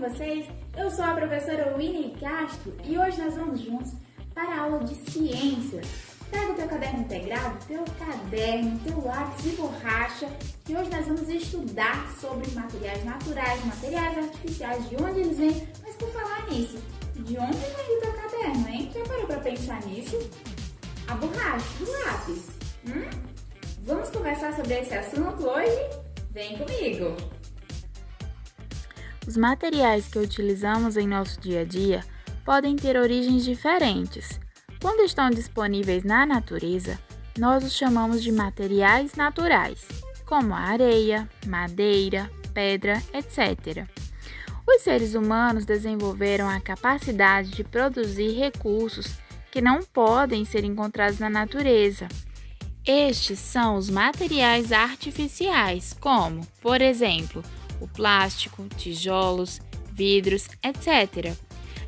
vocês? Eu sou a professora Winnie Castro e hoje nós vamos juntos para a aula de ciências. Pega o teu caderno integrado, teu caderno, teu lápis e borracha, que hoje nós vamos estudar sobre materiais naturais, materiais artificiais, de onde eles vêm. Mas por falar nisso, de onde vem o teu caderno, hein? Já parou para pensar nisso? A borracha, o lápis. Vamos conversar sobre esse assunto hoje? Vem comigo! Os materiais que utilizamos em nosso dia a dia podem ter origens diferentes. Quando estão disponíveis na natureza, nós os chamamos de materiais naturais, como a areia, madeira, pedra, etc. Os seres humanos desenvolveram a capacidade de produzir recursos que não podem ser encontrados na natureza. Estes são os materiais artificiais, como, por exemplo, o plástico, tijolos, vidros, etc.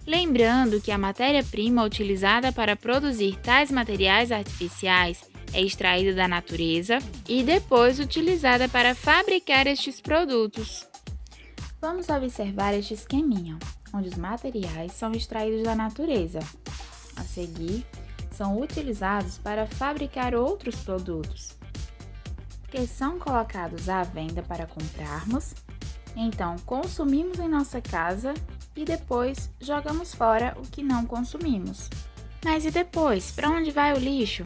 Lembrando que a matéria-prima utilizada para produzir tais materiais artificiais é extraída da natureza e depois utilizada para fabricar estes produtos. Vamos observar este esqueminha, onde os materiais são extraídos da natureza. A seguir, são utilizados para fabricar outros produtos, que são colocados à venda para comprarmos. Então, consumimos em nossa casa e depois jogamos fora o que não consumimos. Mas e depois? Para onde vai o lixo?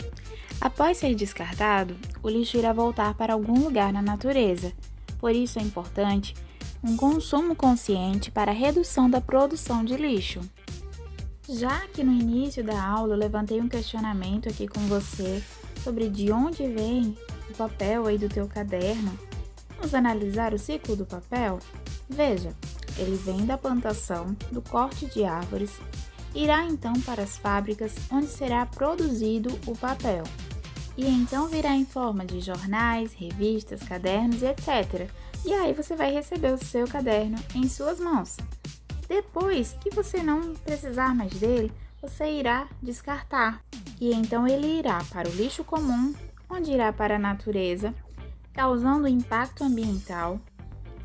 Após ser descartado, o lixo irá voltar para algum lugar na natureza. Por isso é importante um consumo consciente para a redução da produção de lixo. Já que no início da aula eu levantei um questionamento aqui com você sobre de onde vem o papel aí do teu caderno, vamos analisar o ciclo do papel? Veja, ele vem da plantação, do corte de árvores, irá então para as fábricas onde será produzido o papel. E então virá em forma de jornais, revistas, cadernos, etc. E aí você vai receber o seu caderno em suas mãos. Depois que você não precisar mais dele, você irá descartar. E então ele irá para o lixo comum, onde irá para a natureza, causando impacto ambiental,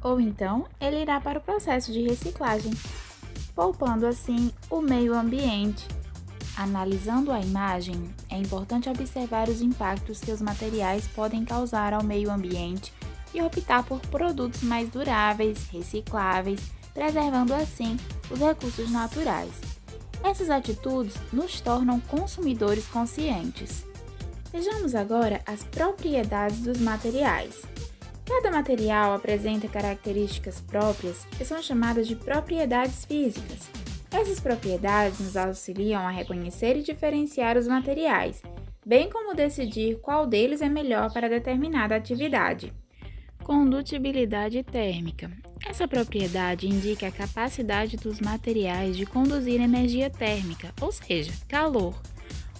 ou então ele irá para o processo de reciclagem, poupando assim o meio ambiente. Analisando a imagem, é importante observar os impactos que os materiais podem causar ao meio ambiente e optar por produtos mais duráveis, recicláveis, preservando assim os recursos naturais. Essas atitudes nos tornam consumidores conscientes. Vejamos agora as propriedades dos materiais. Cada material apresenta características próprias que são chamadas de propriedades físicas. Essas propriedades nos auxiliam a reconhecer e diferenciar os materiais, bem como decidir qual deles é melhor para determinada atividade. Condutibilidade térmica. Essa propriedade indica a capacidade dos materiais de conduzir energia térmica, ou seja, calor.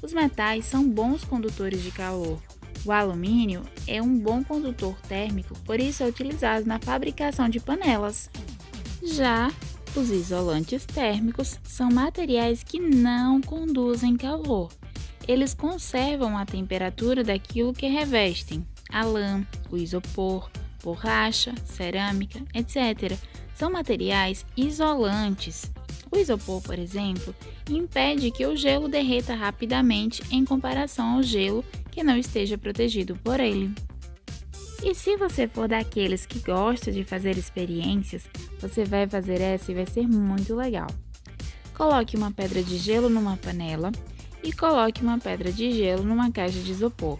Os metais são bons condutores de calor. O alumínio é um bom condutor térmico, por isso é utilizado na fabricação de panelas. Já os isolantes térmicos são materiais que não conduzem calor. Eles conservam a temperatura daquilo que revestem. A lã, o isopor, borracha, cerâmica, etc. são materiais isolantes. O isopor, por exemplo, impede que o gelo derreta rapidamente em comparação ao gelo que não esteja protegido por ele. E se você for daqueles que gosta de fazer experiências, você vai fazer essa e vai ser muito legal. Coloque uma pedra de gelo numa panela e coloque uma pedra de gelo numa caixa de isopor.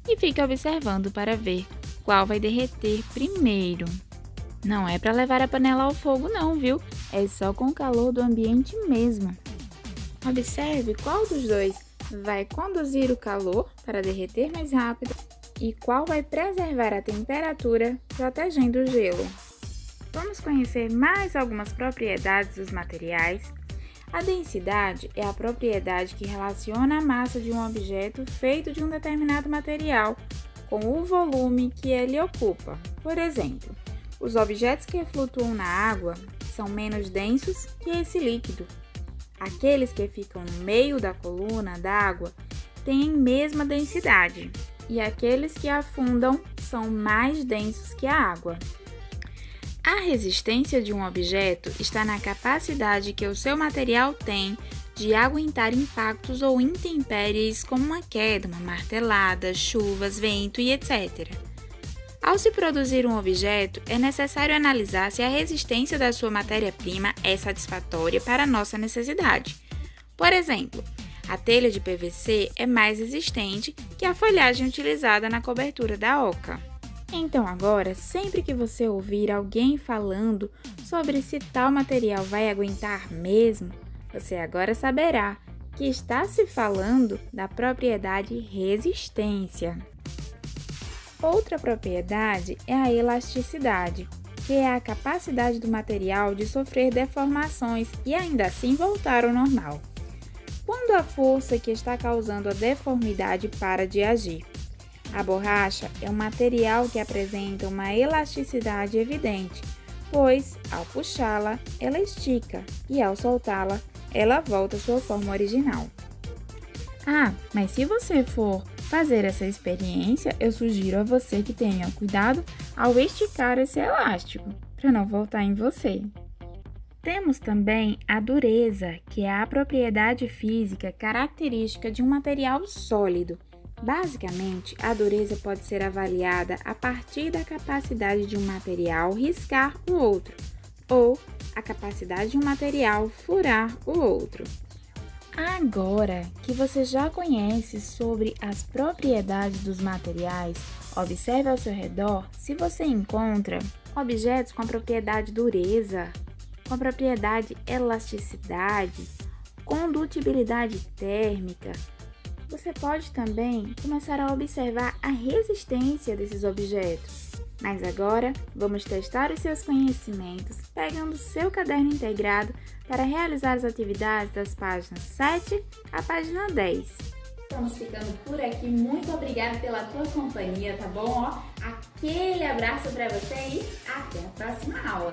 E fique observando para ver qual vai derreter primeiro. Não é para levar a panela ao fogo não, viu? É só com o calor do ambiente mesmo. Observe qual dos dois vai conduzir o calor para derreter mais rápido e qual vai preservar a temperatura, protegendo o gelo. Vamos conhecer mais algumas propriedades dos materiais. A densidade é a propriedade que relaciona a massa de um objeto feito de um determinado material com o volume que ele ocupa. Por exemplo, os objetos que flutuam na água são menos densos que esse líquido. Aqueles que ficam no meio da coluna d'água têm mesma densidade, e aqueles que afundam são mais densos que a água. A resistência de um objeto está na capacidade que o seu material tem de aguentar impactos ou intempéries como uma queda, uma martelada, chuvas, vento e etc. Ao se produzir um objeto, é necessário analisar se a resistência da sua matéria-prima é satisfatória para a nossa necessidade. Por exemplo, a telha de PVC é mais resistente que a folhagem utilizada na cobertura da oca. Então agora, sempre que você ouvir alguém falando sobre se tal material vai aguentar mesmo, você agora saberá que está se falando da propriedade resistência. Outra propriedade é a elasticidade, que é a capacidade do material de sofrer deformações e ainda assim voltar ao normal, quando a força que está causando a deformidade para de agir. A borracha é um material que apresenta uma elasticidade evidente, pois, ao puxá-la, ela estica e, ao soltá-la, ela volta à sua forma original. Mas se você for fazer essa experiência, eu sugiro a você que tenha cuidado ao esticar esse elástico, para não voltar em você. Temos também a dureza, que é a propriedade física característica de um material sólido. Basicamente, a dureza pode ser avaliada a partir da capacidade de um material riscar o outro, ou a capacidade de um material furar o outro. Agora que você já conhece sobre as propriedades dos materiais, observe ao seu redor se você encontra objetos com a propriedade dureza, com a propriedade elasticidade, condutibilidade térmica. Você pode também começar a observar a resistência desses objetos. Mas agora, vamos testar os seus conhecimentos pegando o seu caderno integrado para realizar as atividades das páginas 7 à página 10. Estamos ficando por aqui. Muito obrigada pela tua companhia, tá bom? Aquele abraço para você e até a próxima aula.